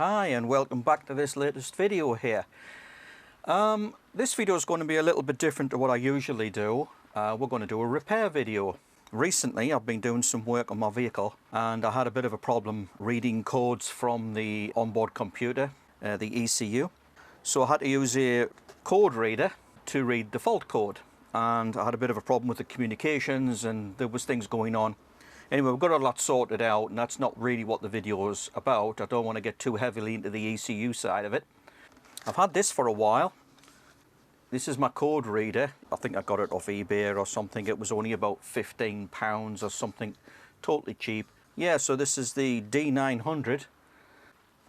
Hi and welcome back to this latest video here. This video is going to be a little bit different to what I usually do. We're going to do a repair video. Recently I've been doing some work on my vehicle and I had a bit of a problem reading codes from the onboard computer, the ECU. So I had to use a code reader to read the fault code, and I had a bit of a problem with the communications and there was things going on. Anyway, we've got a lot sorted out, and that's not really what the video is about. I don't want to get too heavily into the ECU side of it. I've had this for a while. This is my code reader. I think I got it off eBay or something. It was only about £15 or something, totally cheap. Yeah, so this is the D900.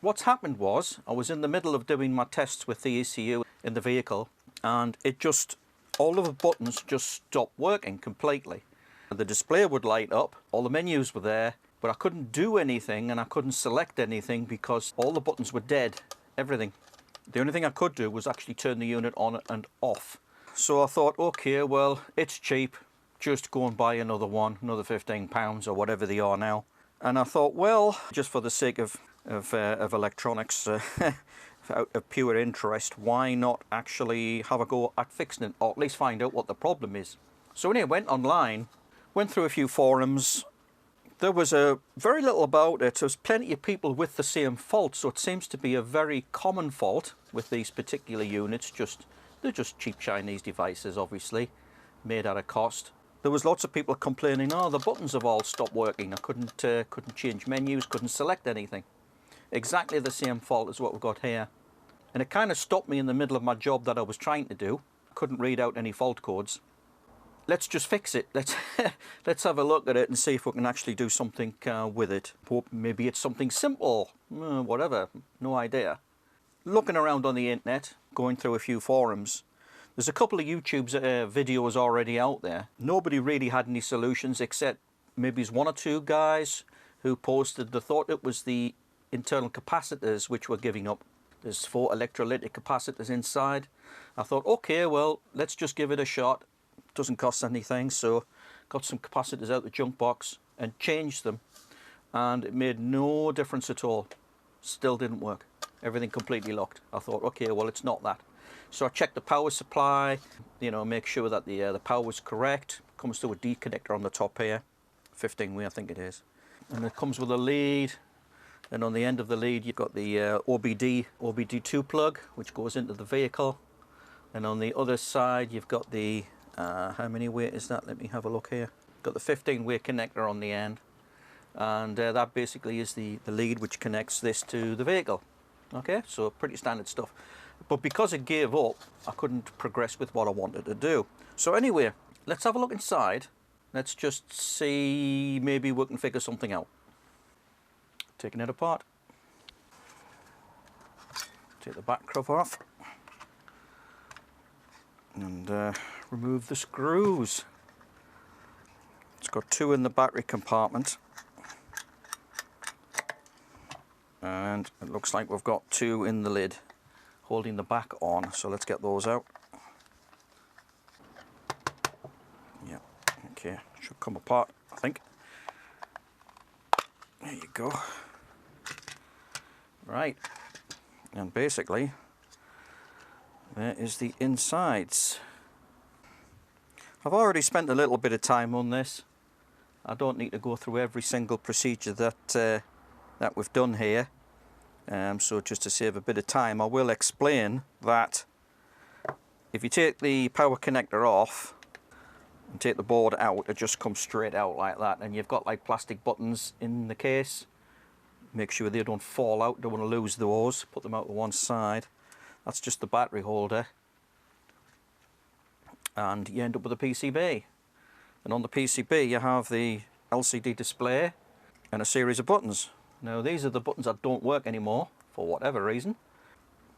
What's happened was, I was in the middle of doing my tests with the ECU in the vehicle, and it just, all of the buttons just stopped working completely. The display would light up, all the menus were there, but I couldn't do anything and I couldn't select anything because all the buttons were dead, everything. The only thing I could do was actually turn the unit on and off. So I thought, okay, well, it's cheap, just go and buy another one, another £15 or whatever they are now. And I thought, well, just for the sake of electronics, out of pure interest, why not actually have a go at fixing it, or at least find out what the problem is. So anyway, I went online, went through a few forums. There was a very little about it. There's plenty of people with the same fault, so it seems to be a very common fault with these particular units. They're just cheap Chinese devices, obviously, made at a cost. There was lots of people complaining, oh, the buttons have all stopped working. I couldn't change menus, couldn't select anything. Exactly the same fault as what we've got here. And it kind of stopped me in the middle of my job that I was trying to do. Couldn't read out any fault codes. Let's just fix it. Let's have a look at it and see if we can actually do something with it. Hope maybe it's something simple, whatever, no idea. Looking around on the internet, going through a few forums, there's a couple of YouTube videos already out there. Nobody really had any solutions except maybe one or two guys who posted, they thought it was the internal capacitors which were giving up. There's 4 electrolytic capacitors inside. I thought, okay, well, let's just give it a shot. Doesn't cost anything, so got some capacitors out the junk box and changed them, and it made no difference at all. Still didn't work. Everything completely locked. I thought, okay, well, it's not that. So I checked the power supply, you know, make sure that the power was correct. Comes to a D connector on the top here, 15-way I think it is, and it comes with a lead. And on the end of the lead you've got the OBD2 plug, which goes into the vehicle, and on the other side you've got the how many way is that? Let me have a look here. Got the 15-way connector on the end, and that basically is the lead which connects this to the vehicle. Okay, so pretty standard stuff. But because it gave up, I couldn't progress with what I wanted to do. So anyway, let's have a look inside. Let's just see, maybe we can figure something out. Taking it apart. Take the back cover off. And remove the screws. It's got 2 in the battery compartment, and it looks like we've got 2 in the lid holding the back on, so let's get those out. Yeah, okay, should come apart, I think. There you go. Right, and basically there is the insides. I've already spent a little bit of time on this. I don't need to go through every single procedure that we've done here. So just to save a bit of time, I will explain that if you take the power connector off and take the board out, it just comes straight out like that. And you've got like plastic buttons in the case. Make sure they don't fall out, don't want to lose those. Put them out to one side. That's just the battery holder, and you end up with a PCB. And on the PCB you have the LCD display and a series of buttons. Now these are the buttons that don't work anymore for whatever reason.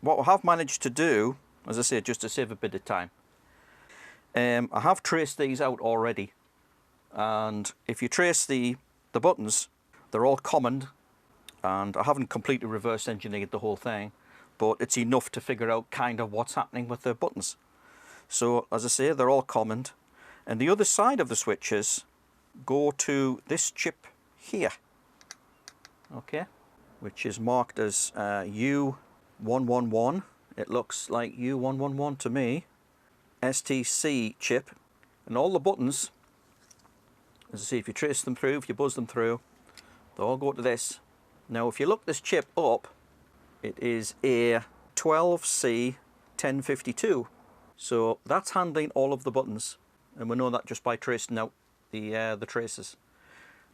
What I have managed to do, as I say, just to save a bit of time, I have traced these out already, and if you trace the buttons, they're all common, and I haven't completely reverse engineered the whole thing, but it's enough to figure out kind of what's happening with the buttons. So as I say, they're all common, and the other side of the switches go to this chip here. Okay, which is marked as U111. It looks like U111 to me. STC chip, and all the buttons, as I see, if you trace them through, if you buzz them through, they all go to this. Now if you look this chip up, it is a 12C1052, so that's handling all of the buttons, and we know that just by tracing out the traces.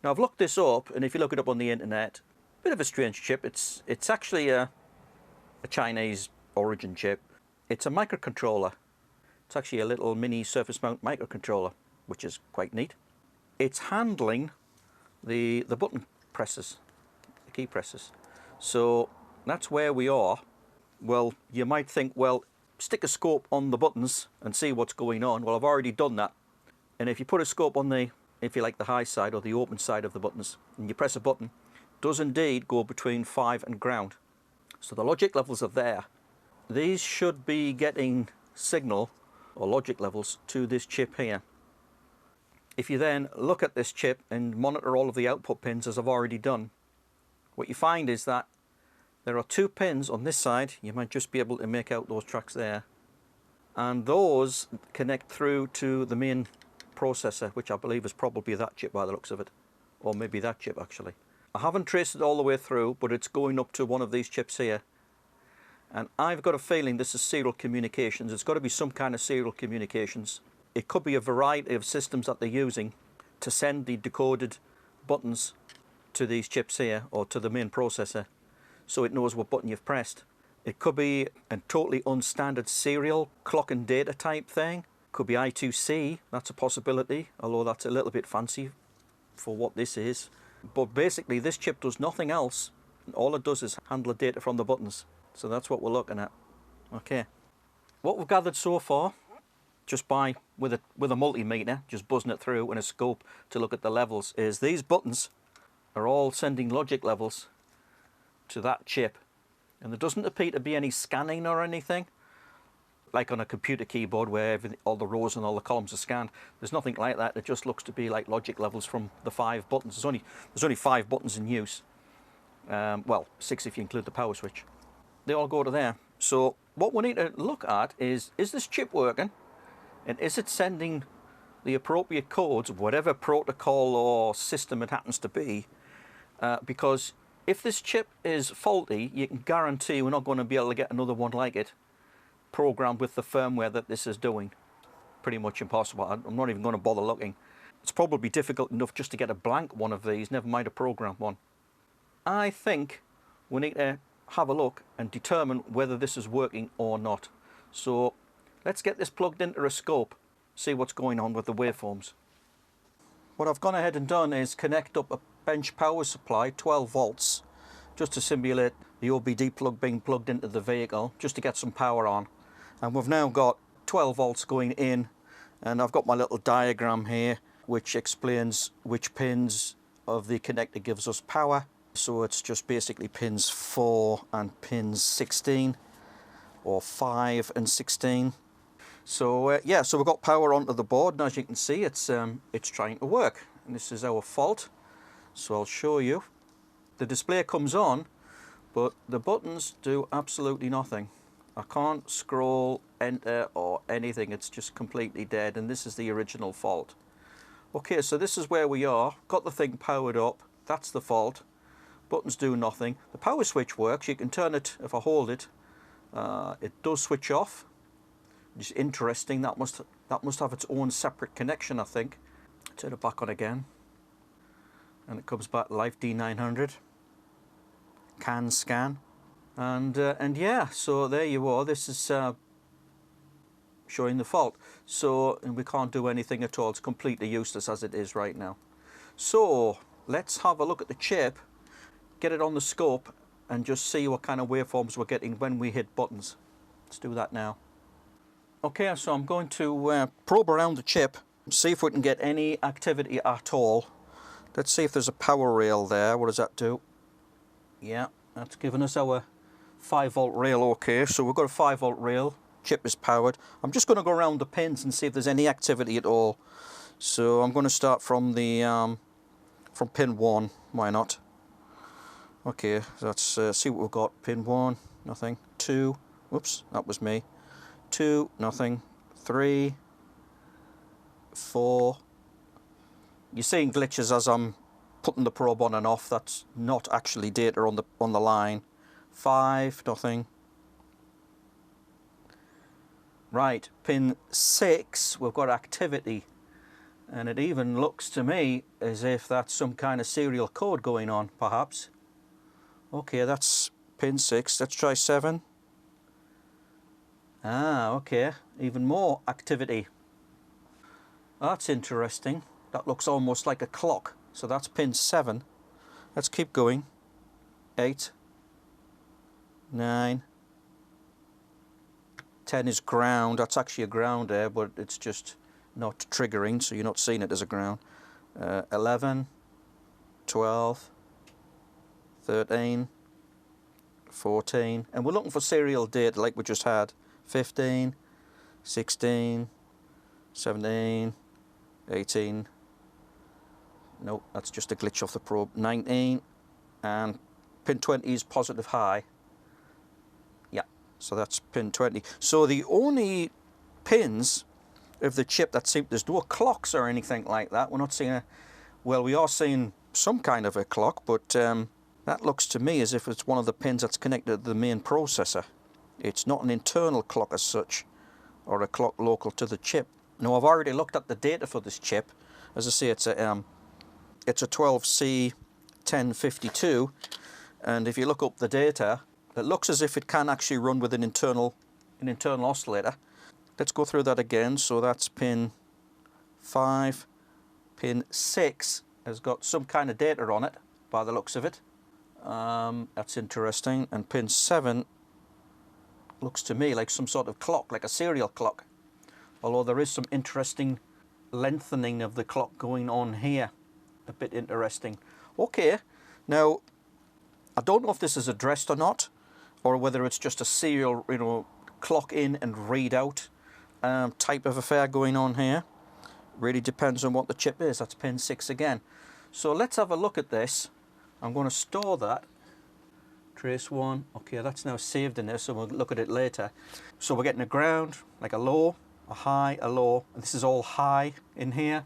Now I've looked this up, and if you look it up on the internet, bit of a strange chip. It's actually a Chinese origin chip. It's a microcontroller. It's actually a little mini surface mount microcontroller, which is quite neat. It's handling the button presses, the key presses. So that's where we are. Well, you might think, well, stick a scope on the buttons and see what's going on. Well, I've already done that. And if you put a scope on the, if you like, the high side or the open side of the buttons, and you press a button, it does indeed go between 5 and ground. So the logic levels are there. These should be getting signal or logic levels to this chip here. If you then look at this chip and monitor all of the output pins, as I've already done, what you find is that there are 2 pins on this side. You might just be able to make out those tracks there, and those connect through to the main processor, which I believe is probably that chip by the looks of it, or maybe that chip actually. I haven't traced it all the way through, but it's going up to one of these chips here, and I've got a feeling this is serial communications. It's got to be some kind of serial communications. It could be a variety of systems that they're using to send the decoded buttons to these chips here, or to the main processor, so it knows what button you've pressed. It could be a totally unstandard serial clock and data type thing. Could be I2C, that's a possibility, although that's a little bit fancy for what this is. But basically this chip does nothing else. All it does is handle the data from the buttons. So that's what we're looking at. Okay. What we've gathered so far, just by with a multimeter, just buzzing it through and a scope to look at the levels, is these buttons are all sending logic levels to that chip. And there doesn't appear to be any scanning or anything, like on a computer keyboard where all the rows and all the columns are scanned. There's nothing like that. It just looks to be like logic levels from the 5 buttons. There's only 5 buttons in use. Well, 6 if you include the power switch. They all go to there. So what we need to look at is this chip working? And is it sending the appropriate codes, whatever protocol or system it happens to be? Because if this chip is faulty, you can guarantee we're not going to be able to get another one like it programmed with the firmware that this is doing. Pretty much impossible. I'm not even going to bother looking. It's probably difficult enough just to get a blank one of these, never mind a programmed one. I think we need to have a look and determine whether this is working or not. So let's get this plugged into a scope, see what's going on with the waveforms. What I've gone ahead and done is connect up a bench power supply, 12 volts, just to simulate the OBD plug being plugged into the vehicle, just to get some power on. And we've now got 12 volts going in, and I've got my little diagram here which explains which pins of the connector gives us power. So it's just basically pins 4 and pins 16, or 5 and 16. So yeah, so we've got power onto the board, and as you can see, it's trying to work. And this is our fault, so I'll show you. The display comes on, but the buttons do absolutely nothing. I can't scroll, enter, or anything. It's just completely dead, and this is the original fault. Okay, so this is where we are. Got the thing powered up. That's the fault. Buttons do nothing. The power switch works. You can turn it if I hold it. It does switch off. It's interesting. That must have its own separate connection, I think. Turn it back on again, and it comes back live D900. Can scan, and yeah. So there you are. This is showing the fault. So, and we can't do anything at all. It's completely useless as it is right now. So let's have a look at the chip, get it on the scope, and just see what kind of waveforms we're getting when we hit buttons. Let's do that now. Okay, so I'm going to probe around the chip, see if we can get any activity at all. Let's see if there's a power rail there. What does that do? Yeah, that's giving us our 5 volt rail. Okay, so we've got a 5 volt rail. Chip is powered. I'm just going to go around the pins and see if there's any activity at all. So I'm going to start from the from pin 1. Why not? Okay, let's see what we've got. Pin 1, nothing. 2, whoops, that was me. 2, nothing. 3, 4. You're seeing glitches as I'm putting the probe on and off. That's not actually data on the line. 5, nothing. Right, pin 6, we've got activity, and it even looks to me as if that's some kind of serial code going on, perhaps. Okay, that's pin 6. Let's try 7. Ah, okay, even more activity. That's interesting. That looks almost like a clock. So that's pin 7. Let's keep going. 8, 9, 10 is ground. That's actually a ground there, but it's just not triggering, so you're not seeing it as a ground. 11, 12, 13, 14, and we're looking for serial data like we just had. 15, 16, 17, 18, nope, that's just a glitch off the probe. 19, and pin 20 is positive high. Yeah, so that's pin 20. So the only pins of the chip that seem, there's no clocks or anything like that. We're not seeing a, well, we are seeing some kind of a clock, but that looks to me as if it's one of the pins that's connected to the main processor. It's not an internal clock as such, or a clock local to the chip. Now, I've already looked at the data for this chip. As I say, it's a 12C1052, and if you look up the data, it looks as if it can actually run with an internal oscillator. Let's go through that again. So that's pin 5. Pin 6 has got some kind of data on it, by the looks of it. That's interesting. And pin 7 looks to me like some sort of clock, like a serial clock. Although there is some interesting lengthening of the clock going on here. A bit interesting. Okay, now I don't know if this is addressed or not, or whether it's just a serial, you know, clock in and read out type of affair going on here. Really depends on what the chip is. That's pin 6 again. So let's have a look at this. I'm going to store that. Trace 1. Okay, that's now saved in there, so we'll look at it later. So we're getting a ground, like a low, a high, a low. And this is all high in here.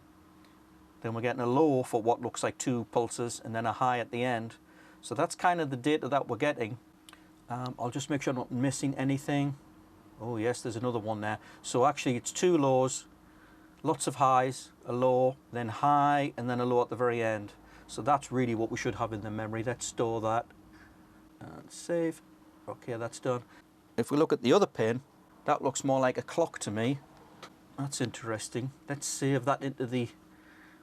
Then we're getting a low for what looks like 2 pulses, and then a high at the end. So that's kind of the data that we're getting. I'll just make sure I'm not missing anything. Oh yes, there's another one there. So actually it's 2 lows, lots of highs, a low, then high, and then a low at the very end. So that's really what we should have in the memory. Let's store that and save. Okay, that's done. If we look at the other pin, that looks more like a clock to me. That's interesting. Let's save that into the,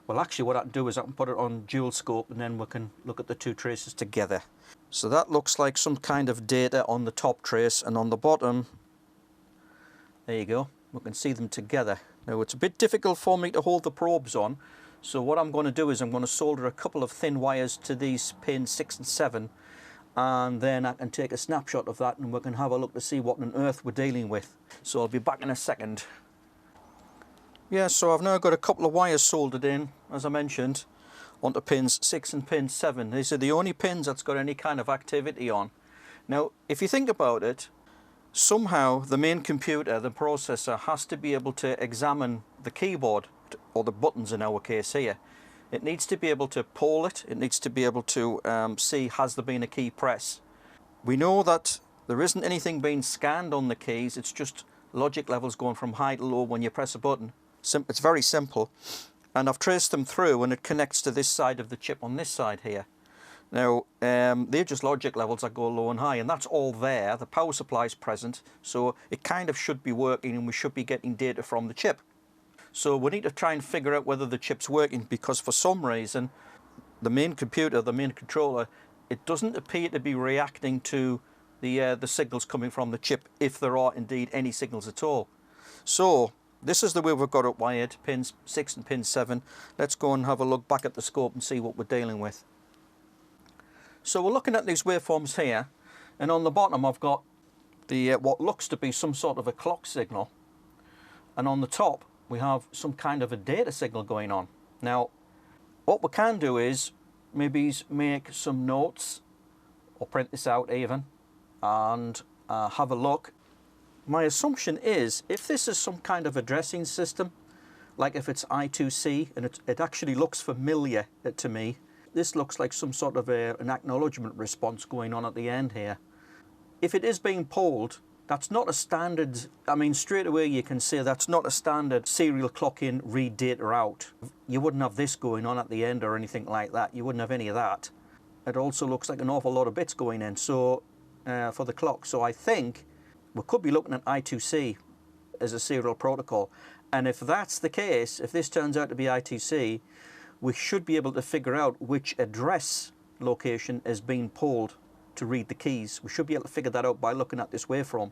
well, actually what I can do is I can put it on dual scope, and then we can look at the 2 traces together. So that looks like some kind of data on the top trace, and on the bottom, there you go, we can see them together. Now it's a bit difficult for me to hold the probes on, so what I'm going to do is I'm going to solder a couple of thin wires to these pins 6 and 7, and then I can take a snapshot of that and we can have a look to see what on earth we're dealing with. So I'll be back in a second. Yeah, so I've now got a couple of wires soldered in, as I mentioned, onto pins 6 and pin 7. These are the only pins that's got any kind of activity on. Now, if you think about it, somehow the main computer, the processor, has to be able to examine the keyboard, or the buttons in our case here. It needs to be able to poll it. It needs to be able to see, has there been a key press. We know that there isn't anything being scanned on the keys. It's just logic levels going from high to low when you press a button. It's very simple. And I've traced them through, and it connects to this side of the chip on this side here. Now, they're just logic levels that go low and high, and that's all there. The power supply is present, so it kind of should be working, and we should be getting data from the chip. So we need to try and figure out whether the chip's working, because for some reason, the main computer, the main controller, it doesn't appear to be reacting to the signals coming from the chip, if there are indeed any signals at all. So this is the way we've got it wired, pins 6 and pin 7. Let's go and have a look back at the scope and see what we're dealing with. So we're looking at these waveforms here, and on the bottom I've got the what looks to be some sort of a clock signal, and on the top we have some kind of a data signal going on. Now what we can do is maybe make some notes or print this out even and have a look. My assumption is if this is some kind of addressing system, like if it's I2C, and it actually looks familiar to me. This looks like some sort of an acknowledgement response going on at the end here. If it is being polled, that's not a standard, I mean straight away you can say that's not a standard serial clock in, read data out. You wouldn't have this going on at the end or anything like that. You wouldn't have any of that. It also looks like an awful lot of bits going in so for the clock. So I think we could be looking at I2C as a serial protocol. And if that's the case, if this turns out to be I2C, we should be able to figure out which address location is being polled to read the keys. We should be able to figure that out by looking at this waveform.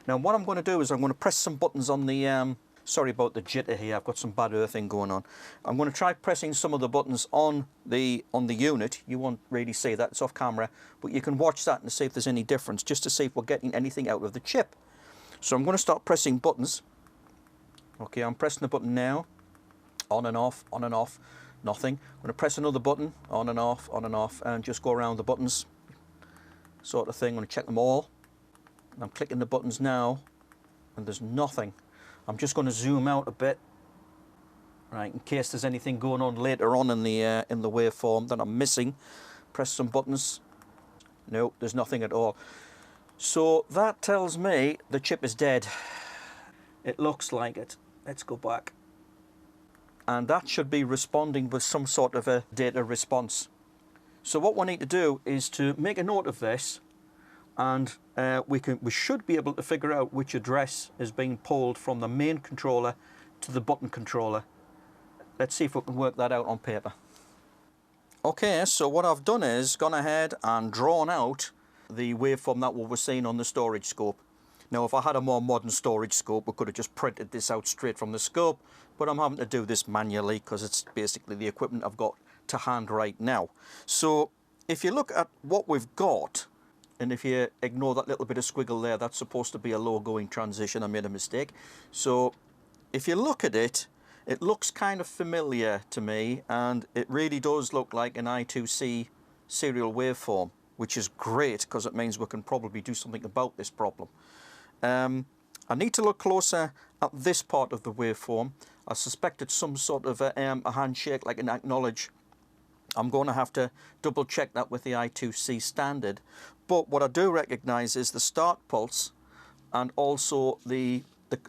Now what I'm going to do is I'm going to press some buttons on the, sorry about the jitter here, I've got some bad earthing going on. I'm going to try pressing some of the buttons on the unit. You won't really see that, it's off camera, but you can watch that and see if there's any difference, just to see if we're getting anything out of the chip. So I'm going to start pressing buttons. Okay, I'm pressing the button now, on and off, nothing. I'm going to press another button, on and off, and just go around the buttons, sort of thing. I'm going to check them all. I'm clicking the buttons now, and there's nothing. I'm just going to zoom out a bit, right, in case there's anything going on later on in the waveform that I'm missing. Press some buttons. Nope, there's nothing at all. So that tells me the chip is dead. It looks like it. Let's go back. And that should be responding with some sort of a data response. So what we need to do is to make a note of this, and we should be able to figure out which address is being pulled from the main controller to the button controller. Let's see if we can work that out on paper. Okay, so what I've done is gone ahead and drawn out the waveform that we were seeing on the storage scope. Now if I had a more modern storage scope, we could have just printed this out straight from the scope, but I'm having to do this manually because it's basically the equipment I've got to hand right now. So if you look at what we've got, and if you ignore that little bit of squiggle there, that's supposed to be a low going transition. I made a mistake. So if you look at it, it looks kind of familiar to me, and it really does look like an I2C serial waveform, which is great because it means we can probably do something about this problem. I need to look closer at this part of the waveform. I suspect it's some sort of a handshake, like an acknowledge. I'm going to have to double check that with the I2C standard. But what I do recognize is the start pulse and also the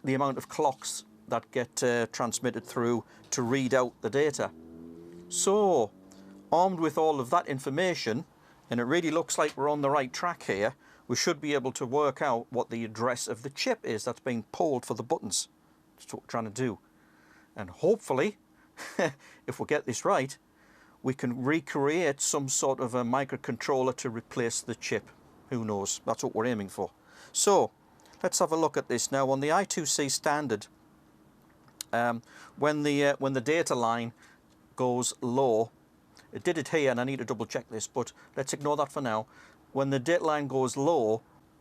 amount of clocks that get transmitted through to read out the data. So, armed with all of that information, and it really looks like we're on the right track here, we should be able to work out what the address of the chip is that's being pulled for the buttons. That's what we're trying to do. And hopefully, if we get this right, we can recreate some sort of a microcontroller to replace the chip. Who knows? That's what we're aiming for. So, let's have a look at this now. On the I2C standard, when the data line goes low, it did it here, and I need to double check this, but let's ignore that for now. When the data line goes low,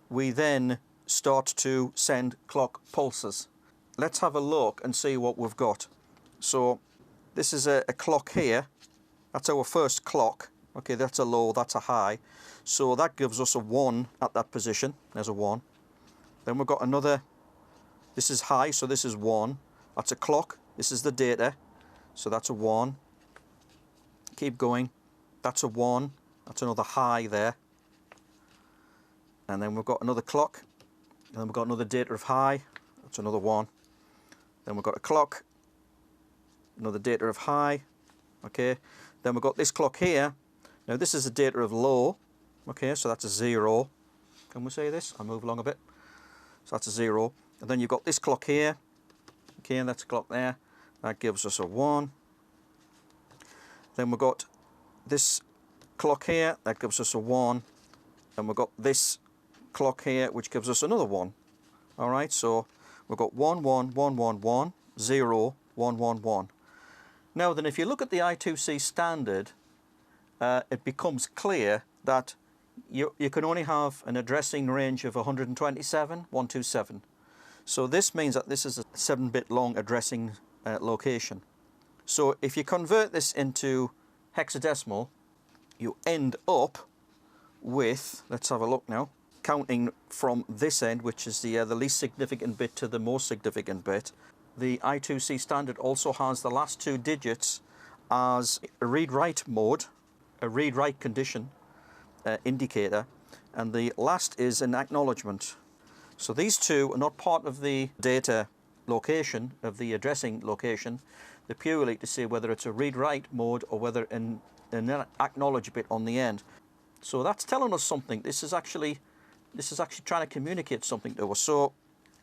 we then start to send clock pulses. Let's have a look and see what we've got. So this is a clock here. That's our first clock. Okay, that's a low, that's a high. So that gives us a 1 at that position. There's a 1. Then we've got another, this is high, so this is 1. That's a clock. This is the data. So that's a 1. Keep going. That's a 1. That's another high there. And then we've got another clock. And then we've got another data of high. That's another 1. Then we've got a clock. Another data of high. Okay. Then we've got this clock here. Now this is a data of low. Okay, so that's a 0. Can we say this? I'll move along a bit. So that's a 0. And then you've got this clock here. Okay, and that's a clock there. That gives us a 1. Then we've got this clock here. That gives us a 1. And we've got this clock here, which gives us another 1. All right, so we've got 1, 1, 1, 1, 1, 0, 1, 1, 1. Now then, if you look at the I2C standard, it becomes clear that you can only have an addressing range of 127, 127. So this means that this is a 7-bit long addressing location. So if you convert this into hexadecimal, you end up with, let's have a look now, counting from this end, which is the least significant bit to the most significant bit. The I2C standard also has the last 2 digits as a read-write mode, a read-write condition indicator, and the last is an acknowledgement. So these two are not part of the data location, of the addressing location. They're purely to say whether it's a read-write mode or whether an acknowledge bit on the end. So that's telling us something. This is actually trying to communicate something to us. So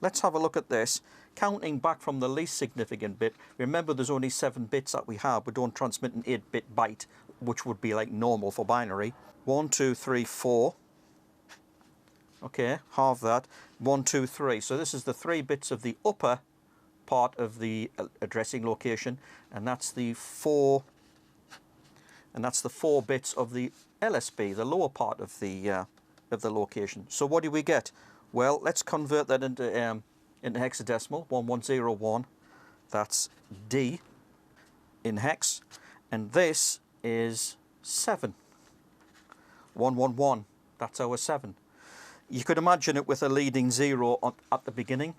let's have a look at this. Counting back from the least significant bit, remember there's only 7 bits that we have. We don't transmit an 8-bit byte, which would be like normal for binary. 1, 2, 3, 4. Okay, halve that. 1, 2, 3. So this is the 3 bits of the upper part of the addressing location, and that's the 4 bits of the LSB, the lower part of the location. So what do we get? Well, let's convert that into hexadecimal. 1101. That's D in hex, and this is 7. 111. That's our 7. You could imagine it with a leading 0 at the beginning,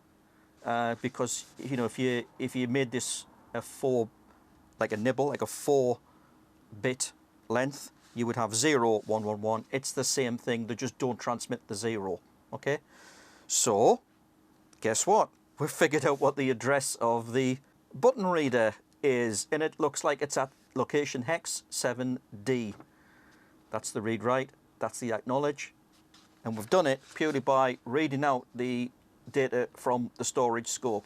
because you know, if you made this a 4, like a nibble, like a 4-bit length, you would have 0, 111. It's the same thing. They just don't transmit the 0. Okay. So guess what? We've figured out what the address of the button reader is, and it looks like it's at location hex 7D. That's the read write. That's the acknowledge. And we've done it purely by reading out the data from the storage scope.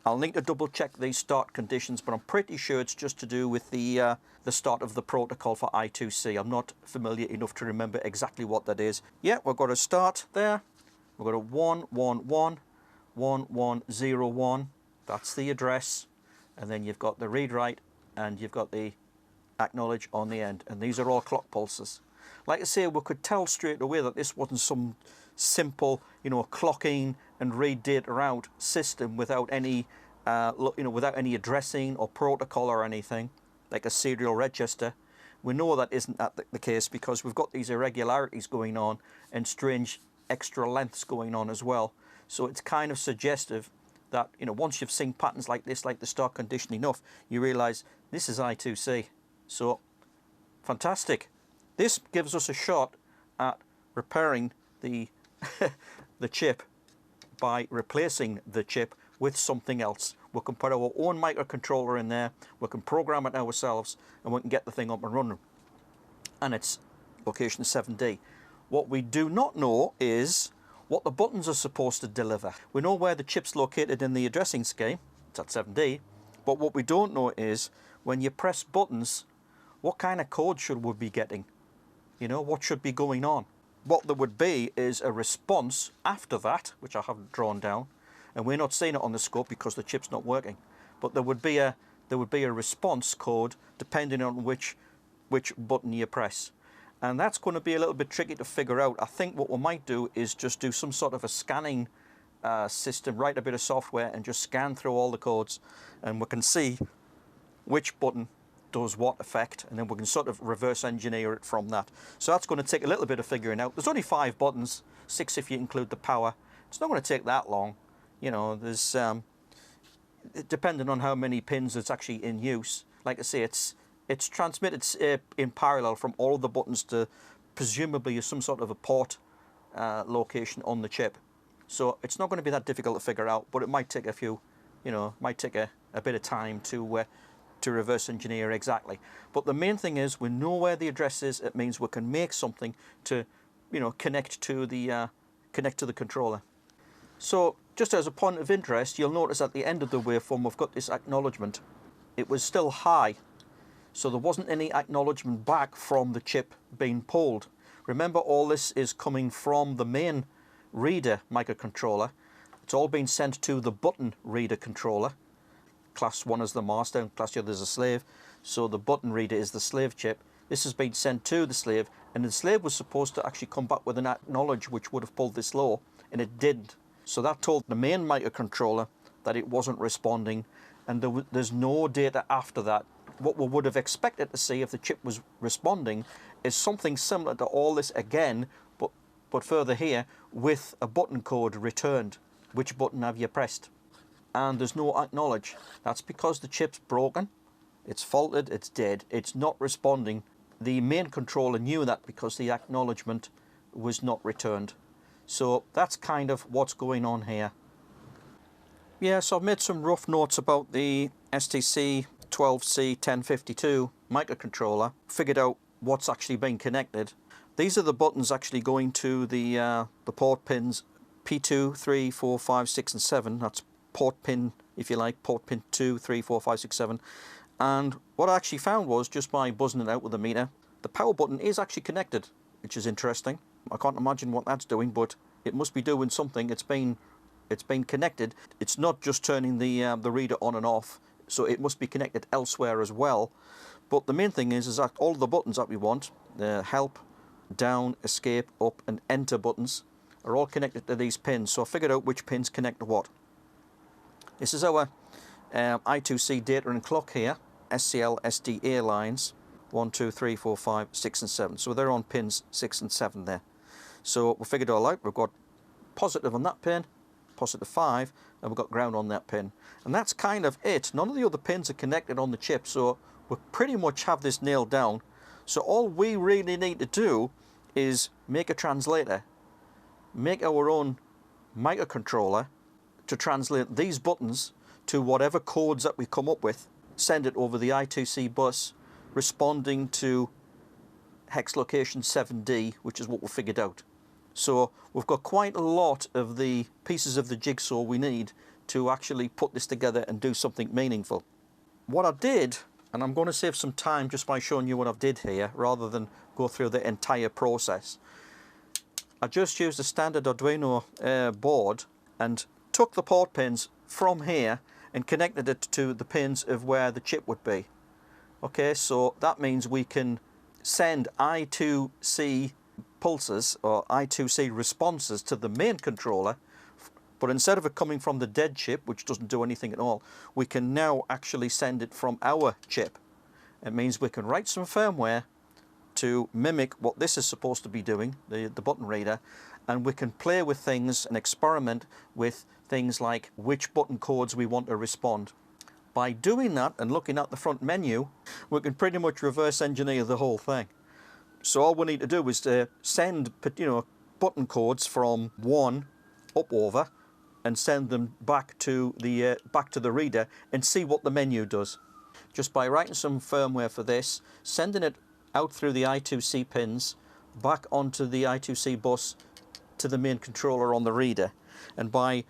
I'll need to double check these start conditions, but I'm pretty sure it's just to do with the start of the protocol for I2C. I'm not familiar enough to remember exactly what that is. Yeah, we've got a start there. We've got a 111, 1101. That's the address. And then you've got the read write, and you've got the acknowledge on the end. And these are all clock pulses. Like I say, we could tell straight away that this wasn't some simple, you know, clocking and read data out system without any, without any addressing or protocol or anything, like a serial register. We know that isn't the case because we've got these irregularities going on and strange extra lengths going on as well. So it's kind of suggestive that, you know, once you've seen patterns like this, like the start condition enough, you realize this is I2C. So fantastic. This gives us a shot at repairing the the chip by replacing the chip with something else. We can put our own microcontroller in there, we can program it ourselves, and we can get the thing up and running. And it's location 7D. What we do not know is what the buttons are supposed to deliver. We know where the chip's located in the addressing scheme, it's at 7D, but what we don't know is when you press buttons, what kind of code should we be getting? You know, what should be going on? What there would be is a response after that, which I haven't drawn down, and we're not seeing it on the scope because the chip's not working. But there would be a response code depending on which button you press, and that's going to be a little bit tricky to figure out. I think what we might do is just do some sort of a scanning system, write a bit of software, and just scan through all the codes, and we can see which button does what effect, and then we can sort of reverse engineer it from that. So that's going to take a little bit of figuring out. There's only 5 buttons, 6 if you include the power. It's not going to take that long. You know, there's depending on how many pins it's actually in use. Like I say, it's transmitted in parallel from all of the buttons to presumably some sort of a port location on the chip. So it's not going to be that difficult to figure out, but it might take a few, you know, might take a bit of time to reverse engineer exactly. But the main thing is we know where the address is. It means we can make something to, you know, connect to the controller. So just as a point of interest, you'll notice at the end of the waveform we've got this acknowledgement. It was still high, so there wasn't any acknowledgement back from the chip being pulled. Remember, all this is coming from the main reader microcontroller. It's all been sent to the button reader controller. Class 1 is the master and class 2 is the slave. So the button reader is the slave chip. This has been sent to the slave, and the slave was supposed to actually come back with an acknowledge which would have pulled this low, and it didn't. So that told the main microcontroller that it wasn't responding, and there's no data after that what we would have expected to see if the chip was responding is something similar to all this again, but further here with a button code returned. Which button have you pressed? And there's no acknowledge. That's because the chip's broken, it's faulted, it's dead, it's not responding. The main controller knew that because the acknowledgement was not returned. So that's kind of what's going on here. Yeah, so I've made some rough notes about the STC 12C1052 microcontroller, figured out what's actually been connected. These are the buttons actually going to the port pins P2, 3, 4, 5, 6 and 7. That's port pin, if you like, port pin 2, 3, 4, 5, 6, 7. And what I actually found was, just by buzzing it out with a meter, the power button is actually connected, which is interesting. I can't imagine what that's doing, but it must be doing something. It's been connected. It's not just turning the reader on and off, so it must be connected elsewhere as well. But the main thing is that all the buttons that we want, the help, down, escape, up and enter buttons, are all connected to these pins. So I figured out which pins connect to what. This is our I2C data and clock here, SCL SDA lines, 1, 2, 3, 4, 5, 6 and 7. So they're on pins 6 and 7 there. So we figured it all out. We've got positive on that pin, positive 5, and we've got ground on that pin. And that's kind of it. None of the other pins are connected on the chip, so we pretty much have this nailed down. So all we really need to do is make a translator, make our own microcontroller to translate these buttons to whatever codes that we come up with, send it over the I2C bus, responding to hex location 7D, which is what we figured out. So we've got quite a lot of the pieces of the jigsaw we need to actually put this together and do something meaningful. What I did, and I'm going to save some time just by showing you what I've did here rather than go through the entire process. I just used a standard Arduino board and took the port pins from here and connected it to the pins of where the chip would be. Okay, so that means we can send I2C pulses or I2C responses to the main controller, but instead of it coming from the dead chip, which doesn't do anything at all, we can now actually send it from our chip. It means we can write some firmware to mimic what this is supposed to be doing, the button reader, and we can play with things and experiment with things like which button codes we want to respond. By doing that and looking at the front menu, we can pretty much reverse engineer the whole thing. So all we need to do is to send, button codes from 1 up over and send them back to the reader and see what the menu does. Just by writing some firmware for this, sending it out through the I2C pins, back onto the I2C bus to the main controller on the reader. And by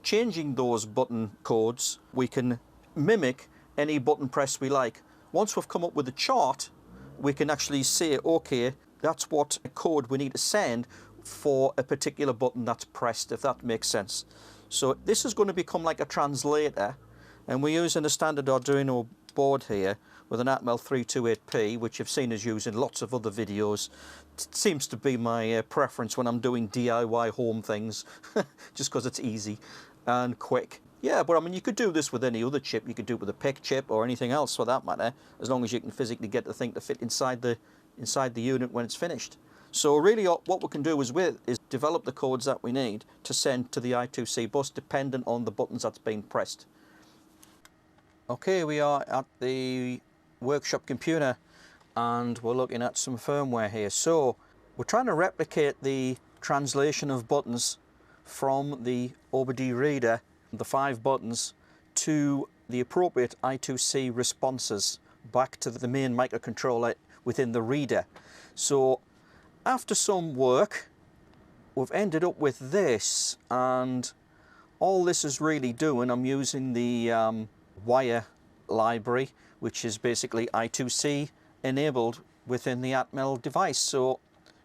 changing those button codes, we can mimic any button press we like. Once we've come up with a chart, we can actually say, okay, that's what code we need to send for a particular button that's pressed, if that makes sense. So this is going to become like a translator, and we're using a standard Arduino board here with an Atmel 328P, which you've seen us use in lots of other videos. It seems to be my preference when I'm doing DIY home things, just because it's easy and quick. Yeah, but I mean, you could do this with any other chip. You could do it with a PIC chip or anything else for that matter, as long as you can physically get the thing to fit inside the unit when it's finished. So really what we can do is develop the codes that we need to send to the I2C bus dependent on the buttons that's been pressed. Okay, we are at the workshop computer and we're looking at some firmware here. So we're trying to replicate the translation of buttons from the OBD reader, the 5 buttons, to the appropriate I2C responses back to the main microcontroller within the reader. So after some work, we've ended up with this, and all this is really doing, I'm using the wire library, which is basically I2C enabled within the Atmel device. So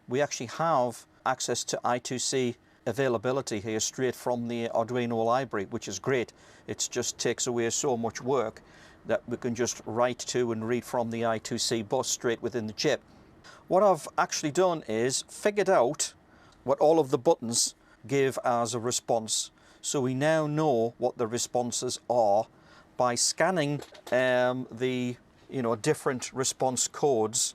we actually have access to I2C availability here straight from the Arduino library, which is great. It just takes away so much work that we can just write to and read from the I2C bus straight within the chip. What I've actually done is figured out what all of the buttons give as a response. So we now know what the responses are by scanning the you know, different response codes,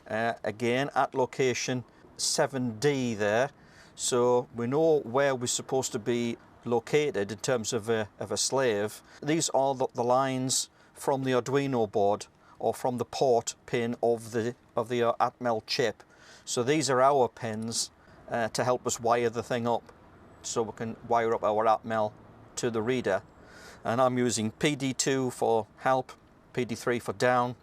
again at location 7D there, so we know where we're supposed to be located in terms of a slave. These are the lines from the Arduino board or from the port pin of the Atmel chip. So these are our pins to help us wire the thing up, so we can wire up our Atmel to the reader. And I'm using PD2 for help, PD3 for down,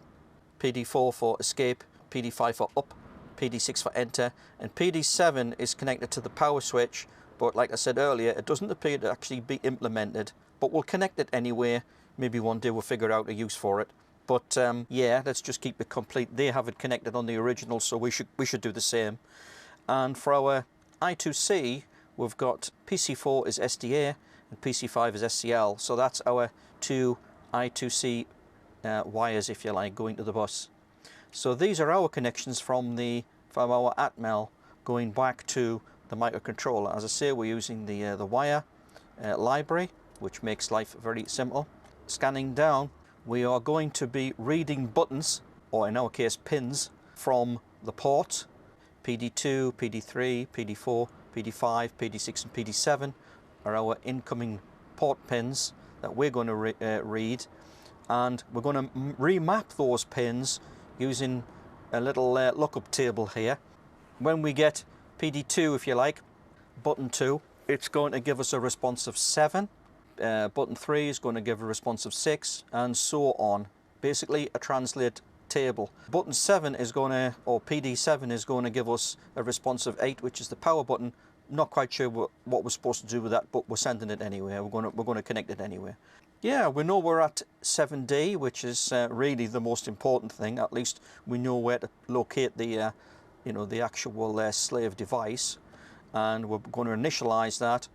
PD4 for escape, PD5 for up, PD6 for enter, and PD7 is connected to the power switch, but like I said earlier, it doesn't appear to actually be implemented, but we'll connect it anyway. Maybe one day we'll figure out a use for it. But yeah, let's just keep it complete. They have it connected on the original, so we should do the same. And for our I2C, we've got PC4 is SDA and PC5 is SCL. So that's our two I2C wires, if you like, going to the bus. So these are our connections from our Atmel going back to the microcontroller. As I say, we're using the wire library, which makes life very simple. Scanning down, we are going to be reading buttons, or in our case pins, from the port. PD2, PD3, PD4, PD5, PD6 and PD7 are our incoming port pins that we're going to read, and we're going to remap those pins using a little lookup table here. When we get PD2, if you like, button 2, it's going to give us a response of 7. Button 3 is going to give a response of 6, and so on. Basically a translate table. Button 7 is going to, or PD7 is going to give us a response of 8, which is the power button. Not quite sure what we're supposed to do with that, but we're sending it anyway. We're going to connect it anyway. Yeah, we know we're at 7D, which is really the most important thing. At least we know where to locate the you know, the actual slave device, and we're going to initialize that.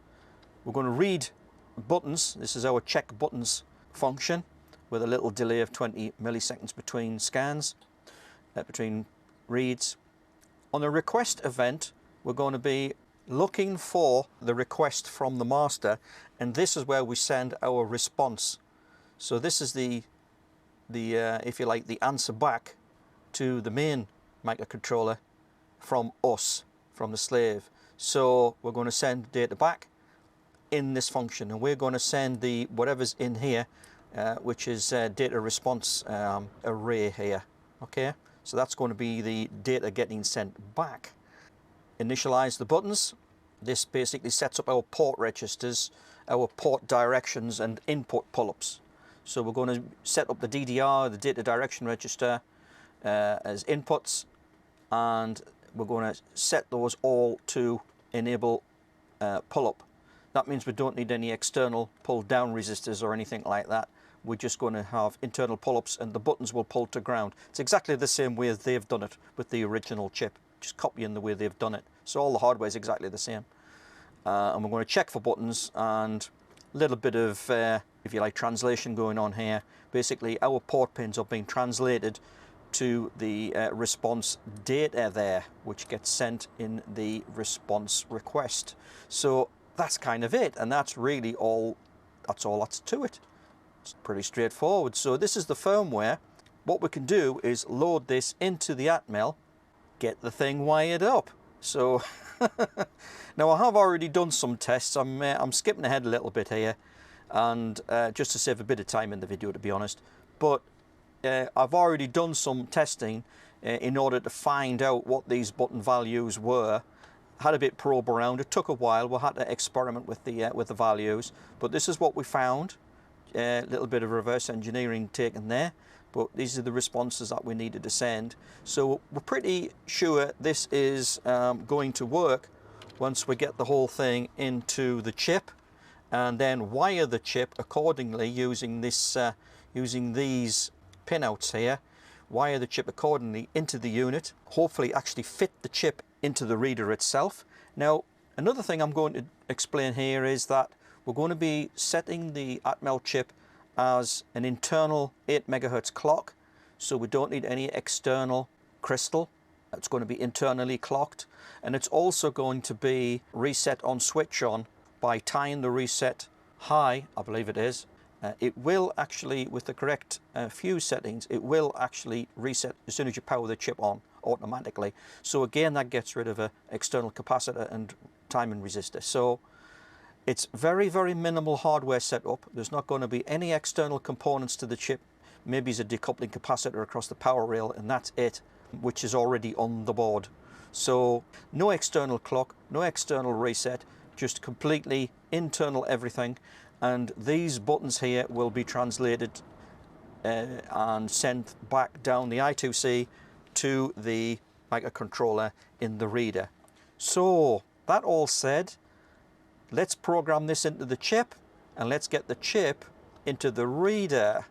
We're going to read buttons. This is our check buttons function with a little delay of 20 milliseconds between scans, between reads. On the request event, we're going to be looking for the request from the master, and this is where we send our response. So this is the if you like, the answer back to the main microcontroller from us, from the slave. So we're going to send data back in this function, and we're going to send the whatever's in here, which is data response array here. Okay, so that's going to be the data getting sent back. Initialize the buttons. This basically sets up our port registers, our port directions and input pull-ups. So we're going to set up the DDR, the data direction register, as inputs, and we're going to set those all to enable pull-up. That means we don't need any external pull-down resistors or anything like that. We're just going to have internal pull-ups, and the buttons will pull to ground. It's exactly the same way they've done it with the original chip, just copying the way they've done it. So all the hardware is exactly the same. And we're going to check for buttons, and a little bit of, if you like, translation going on here. Basically, our port pins are being translated to the response data there, which gets sent in the response request. So that's kind of it, and that's really all. That's all that's to it. It's pretty straightforward. So this is the firmware. What we can do is load this into the Atmel, get the thing wired up. So now I have already done some tests. I'm skipping ahead a little bit here, and just to save a bit of time in the video, to be honest. But I've already done some testing in order to find out what these button values were. Had a bit probe around. It took a while. We had to experiment with the values, but this is what we found. A little bit of reverse engineering taken there, but these are the responses that we needed to send. So we're pretty sure this is going to work once we get the whole thing into the chip, and then wire the chip accordingly using this using these pinouts here. Wire the chip accordingly into the unit, hopefully actually fit the chip into the reader itself. Now, another thing I'm going to explain here is that we're going to be setting the Atmel chip as an internal 8 MHz clock, so we don't need any external crystal. It's going to be internally clocked, and it's also going to be reset on switch on by tying the reset high, I believe it is, it will actually, with the correct fuse settings, it will actually reset as soon as you power the chip on automatically. So again, that gets rid of an external capacitor and timing resistor. So it's very, very minimal hardware setup. There's not going to be any external components to the chip. Maybe it's a decoupling capacitor across the power rail, and that's it, which is already on the board. So no external clock, no external reset, just completely internal everything. And these buttons here will be translated and sent back down the I2C to the microcontroller in the reader. So that all said, let's program this into the chip, and let's get the chip into the reader.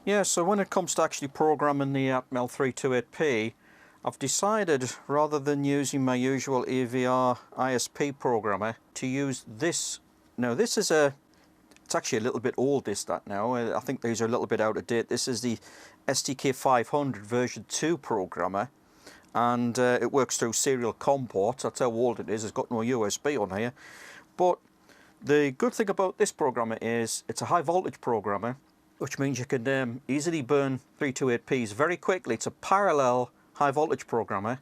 Yeah, so when it comes to actually programming the Atmel 328P, I've decided, rather than using my usual AVR ISP programmer, to use this. Now this is it's actually a little bit old, that now. I think these are a little bit out of date. This is the STK 500 version 2 programmer, and it works through serial COM ports. That's how old it is. It's got no USB on here. But the good thing about this programmer is it's a high voltage programmer, which means you can easily burn 328Ps very quickly. It's a parallel high voltage programmer,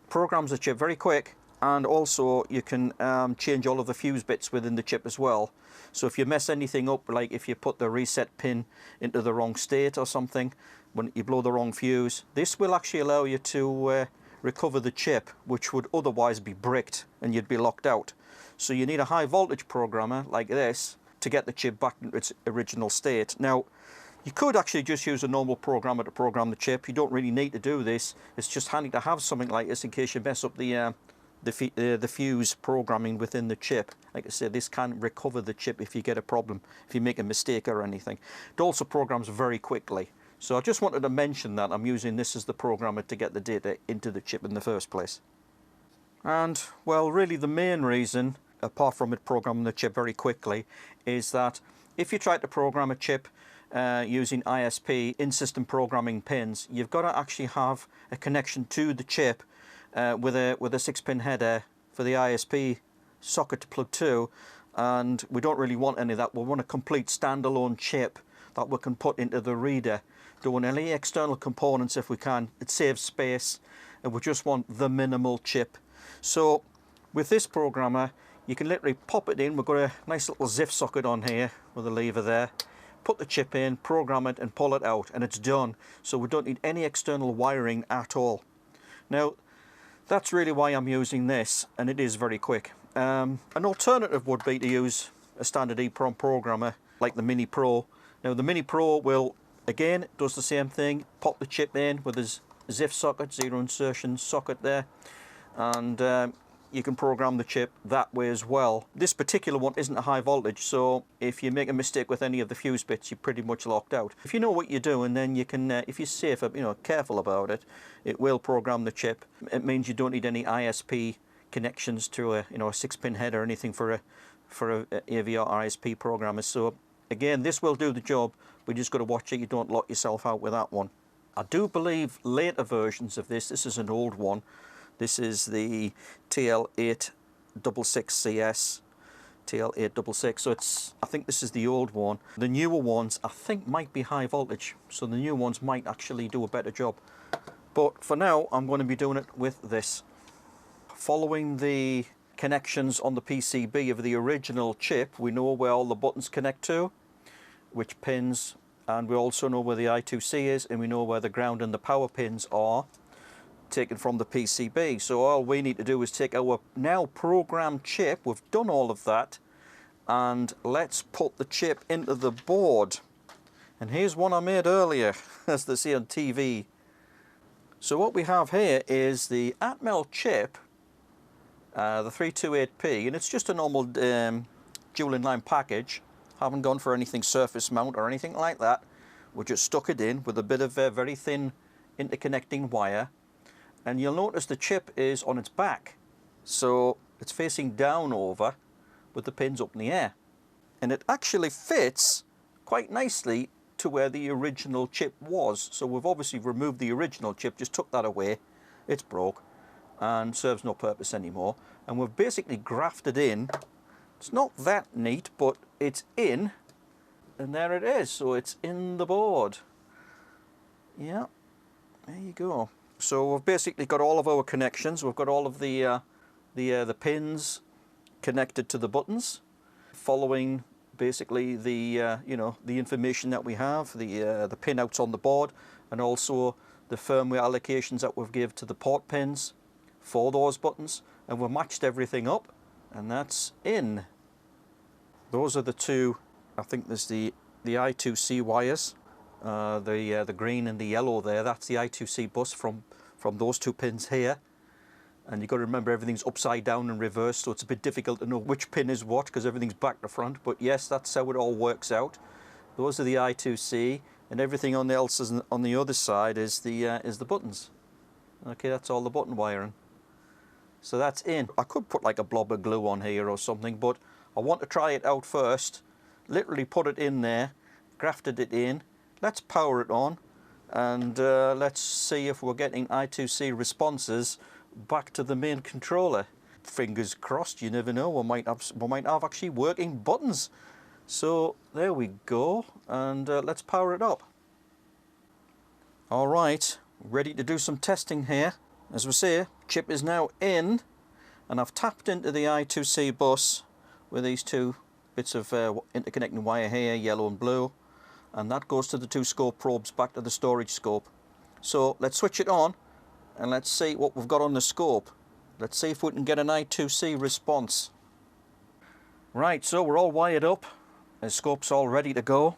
programs the chip very quick, and also you can change all of the fuse bits within the chip as well. So if you mess anything up, like if you put the reset pin into the wrong state or something, when you blow the wrong fuse, this will actually allow you to recover the chip, which would otherwise be bricked and you'd be locked out. So you need a high voltage programmer like this to get the chip back into its original state. Now, you could actually just use a normal programmer to program the chip. You don't really need to do this. It's just handy to have something like this in case you mess up the fuse programming within the chip. Like I said, this can recover the chip if you get a problem, if you make a mistake or anything. It also programs very quickly. So I just wanted to mention that I'm using this as the programmer to get the data into the chip in the first place. And, well, really the main reason, apart from it programming the chip very quickly, is that if you try to program a chip using ISP in-system programming pins, you've got to actually have a connection to the chip with a 6-pin header for the ISP socket to plug to, and we don't really want any of that. We want a complete standalone chip that we can put into the reader. Don't want any external components if we can. It saves space, and we just want the minimal chip. So with this programmer, you can literally pop it in. We've got a nice little ZIF socket on here with a lever there. Put the chip in, program it, and pull it out, and it's done. So we don't need any external wiring at all. Now, that's really why I'm using this, and it is very quick. An alternative would be to use a standard EEPROM programmer like the Mini Pro. Now the Mini Pro will, again, does the same thing. Pop the chip in with a ZIF socket, zero insertion socket there, and you can program the chip that way as well. This particular one isn't a high voltage, so if you make a mistake with any of the fuse bits, you're pretty much locked out. If you know what you're doing, then you can, if you're safe, careful about it, it will program the chip. It means you don't need any ISP connections to a 6-pin head or anything for a AVR ISP programmer. So again, this will do the job. We just got to watch it. You don't lock yourself out with that one. I do believe later versions of this is an old one. This is the TL866CS, TL866, so I think this is the old one. The newer ones, I think, might be high voltage, so the new ones might actually do a better job. But for now, I'm going to be doing it with this. Following the connections on the PCB of the original chip, we know where all the buttons connect to, which pins, and we also know where the I2C is, and we know where the ground and the power pins are, taken from the PCB. So all we need to do is take our now programmed chip, we've done all of that, and let's put the chip into the board. And here's one I made earlier, as they see on TV. So what we have here is the Atmel chip, the 328P, and it's just a normal dual inline package. Haven't gone for anything surface mount or anything like that. We just stuck it in with a bit of very thin interconnecting wire. And you'll notice the chip is on its back, so it's facing down over with the pins up in the air. And it actually fits quite nicely to where the original chip was. So we've obviously removed the original chip, just took that away. It's broke and serves no purpose anymore. And we've basically grafted in, it's not that neat, but it's in and there it is. So it's in the board. Yeah, there you go. So we've basically got all of our connections. We've got all of the pins connected to the buttons, following basically the you know, the information that we have, the pinouts on the board, and also the firmware allocations that we've given to the port pins for those buttons, and we've matched everything up, and that's in. Those are the two. I think there's the I2C wires, the green and the yellow there. That's the I2C bus from those two pins here. And you've got to remember everything's upside down and reversed, so it's a bit difficult to know which pin is what because everything's back to front. But yes, that's how it all works out. Those are the I2C, and everything on the other side is the buttons. Okay, that's all the button wiring. So that's in. I could put like a blob of glue on here or something, but I want to try it out first. Literally put it in there, grafted it in. Let's power it on, and let's see if we're getting I2C responses back to the main controller. Fingers crossed, you never know, we might have actually working buttons. So there we go, and let's power it up. Alright, ready to do some testing here. As we say, chip is now in, and I've tapped into the I2C bus with these two bits of interconnecting wire here, yellow and blue, and that goes to the two scope probes back to the storage scope. So let's switch it on and let's see what we've got on the scope. Let's see if we can get an I2C response. Right, so we're all wired up. The scope's all ready to go.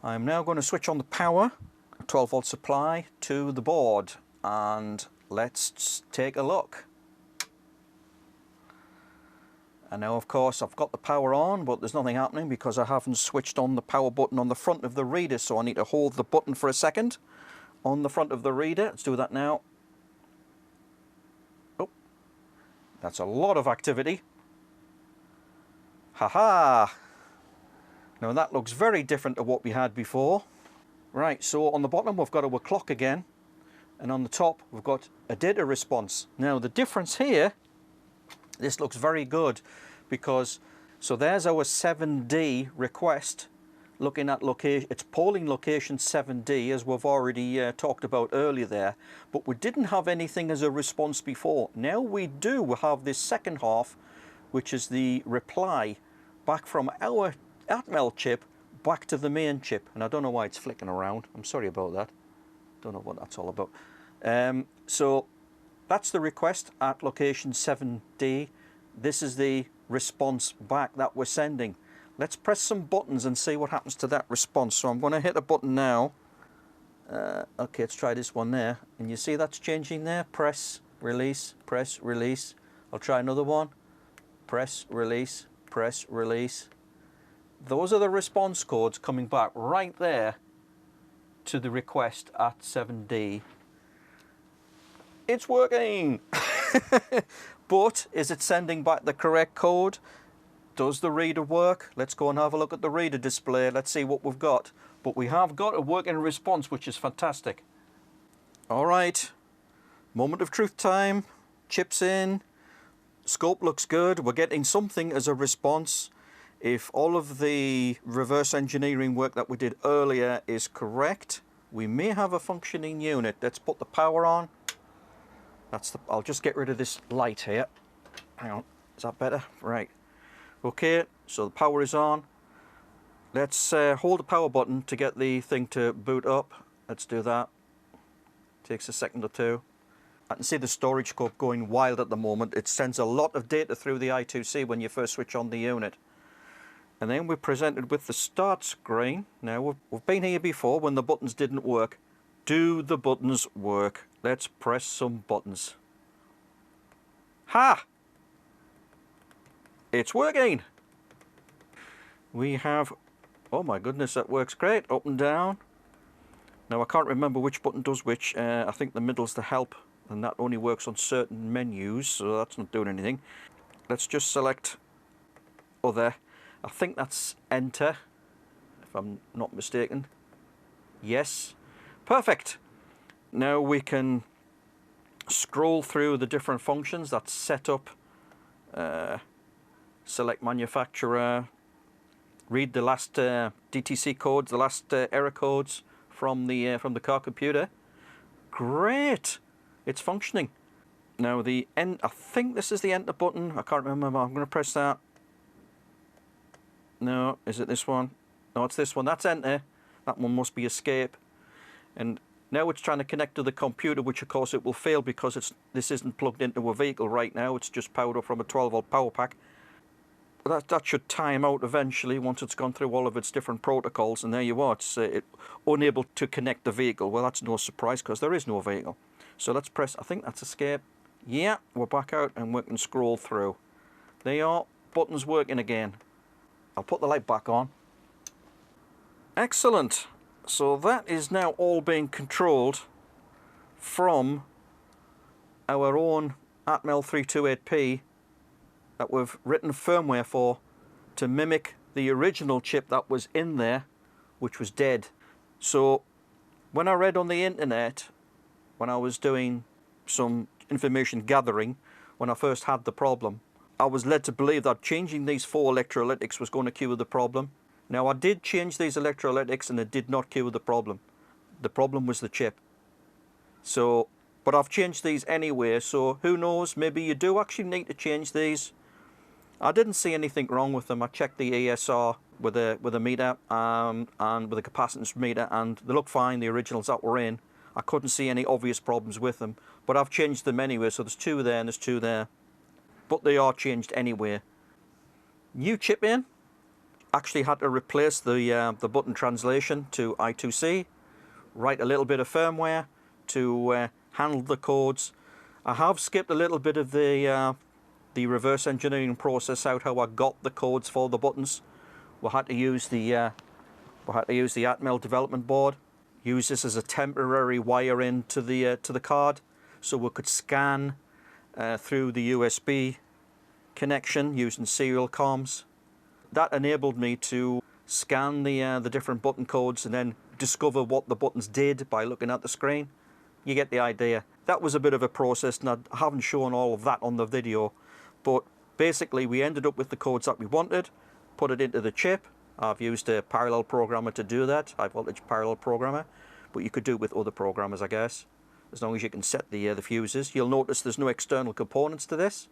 I'm now going to switch on the power, 12 volt supply, to the board, and let's take a look. And now of course I've got the power on, but there's nothing happening because I haven't switched on the power button on the front of the reader, so I need to hold the button for a second on the front of the reader. Let's do that now. Oh, that's a lot of activity. Haha! Now that looks very different to what we had before. Right, so on the bottom we've got our clock again, and on the top we've got a data response. Now the difference here, this looks very good because, so there's our 7D request, looking at location, it's polling location 7D as we've already talked about earlier there, but we didn't have anything as a response before. Now we do have this second half, which is the reply back from our Atmel chip back to the main chip, and I don't know why it's flicking around. I'm sorry about that. Don't know what that's all about. So that's the request at location 7D. This is the response back that we're sending. Let's press some buttons and see what happens to that response. So I'm going to hit a button now. Okay, let's try this one there. And you see that's changing there. Press, release, press, release. I'll try another one. Press, release, press, release. Those are the response codes coming back right there to the request at 7D. It's working! But is it sending back the correct code? Does the reader work? Let's go and have a look at the reader display. Let's see what we've got. But we have got a working response, which is fantastic. Alright, moment of truth time. Chips in. Scope looks good. We're getting something as a response. If all of the reverse engineering work that we did earlier is correct, we may have a functioning unit. Let's put the power on. I'll just get rid of this light here. Hang on, is that better? Right. Okay, so the power is on. Let's hold the power button to get the thing to boot up. Let's do that. Takes a second or two. I can see the storage scope going wild at the moment. It sends a lot of data through the I2C when you first switch on the unit. And then we're presented with the start screen. Now, we've been here before when the buttons didn't work. Do the buttons work? Let's press some buttons. Ha! It's working! We have, oh my goodness, that works great. Up and down. Now I can't remember which button does which. I think the middle's the help, and that only works on certain menus, so that's not doing anything. Let's just select other. I think that's enter, if I'm not mistaken. Yes. Perfect. Now we can scroll through the different functions. That's setup, select manufacturer, read the last D900 DTC codes, the last error codes from the car computer. Great, it's functioning. Now the end, I think this is the enter button. I can't remember. I'm going to press that. No, is it this one? No, it's this one. That's enter. That one must be escape. And now it's trying to connect to the computer, which of course it will fail because this isn't plugged into a vehicle right now. It's just powered up from a 12-volt power pack. But that should time out eventually once it's gone through all of its different protocols. And there you are. It's unable to connect the vehicle. Well, that's no surprise because there is no vehicle. So let's press, I think that's escape. Yeah, we're back out and we can scroll through. There you are. Button's working again. I'll put the light back on. Excellent. So that is now all being controlled from our own Atmel 328P that we've written firmware for to mimic the original chip that was in there, which was dead. So when I read on the internet, when I was doing some information gathering, when I first had the problem, I was led to believe that changing these 4 electrolytics was going to cure the problem. Now I did change these electrolytics and it did not cure the problem. The problem was the chip. So, but I've changed these anyway, so who knows, maybe you do actually need to change these. I didn't see anything wrong with them. I checked the ESR with a meter and with a capacitance meter, and they look fine, the originals that were in. I couldn't see any obvious problems with them, but I've changed them anyway, so there's 2 there and there's 2 there. But they are changed anyway. New chip in. Actually had to replace the button translation to I2C, write a little bit of firmware to handle the codes. I have skipped a little bit of the reverse engineering process out, how I got the codes for the buttons. We had to use the Atmel development board. Use this as a temporary wire in to the card, so we could scan through the USB connection using serial comms. That enabled me to scan the different button codes and then discover what the buttons did by looking at the screen. You get the idea. That was a bit of a process, and I haven't shown all of that on the video, but basically we ended up with the codes that we wanted, put it into the chip. I've used a parallel programmer to do that, high voltage parallel programmer, but you could do it with other programmers, I guess, as long as you can set the fuses. You'll notice there's no external components to this.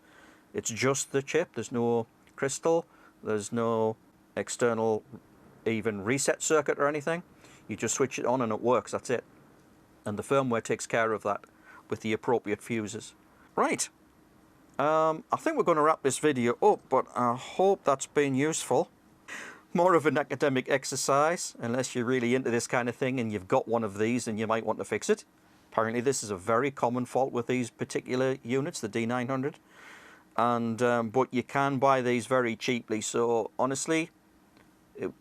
It's just the chip. There's no crystal. There's no external even reset circuit or anything. You just switch it on and it works, that's it. And the firmware takes care of that with the appropriate fuses. Right, I think we're going to wrap this video up, but I hope that's been useful. More of an academic exercise, unless you're really into this kind of thing and you've got one of these and you might want to fix it. Apparently this is a very common fault with these particular units, the D900. And but you can buy these very cheaply, so honestly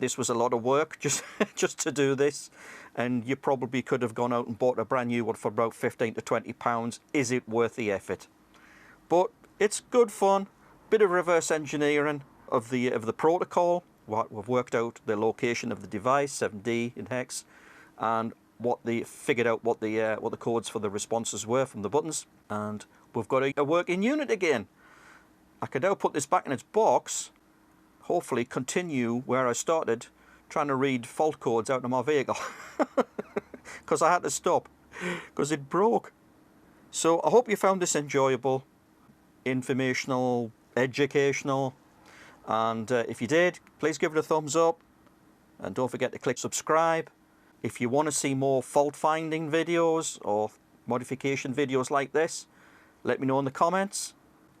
this was a lot of work just to do this, and you probably could have gone out and bought a brand new one for about 15 to 20 pounds. Is it worth the effort? But it's good fun, bit of reverse engineering of the protocol. We've worked out the location of the device, 7D in hex, and figured out what the codes for the responses were from the buttons, and we've got a working unit again. I can now put this back in its box, hopefully continue where I started, trying to read fault codes out of my vehicle. Because I had to stop, because it broke. So I hope you found this enjoyable, informational, educational, and if you did, please give it a thumbs up, and don't forget to click subscribe. If you want to see more fault finding videos or modification videos like this, let me know in the comments.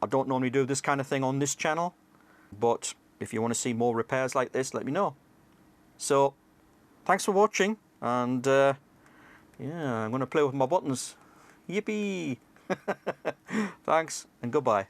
I don't normally do this kind of thing on this channel, but if you want to see more repairs like this, let me know. So, thanks for watching, and yeah, I'm going to play with my buttons. Yippee! Thanks, and goodbye.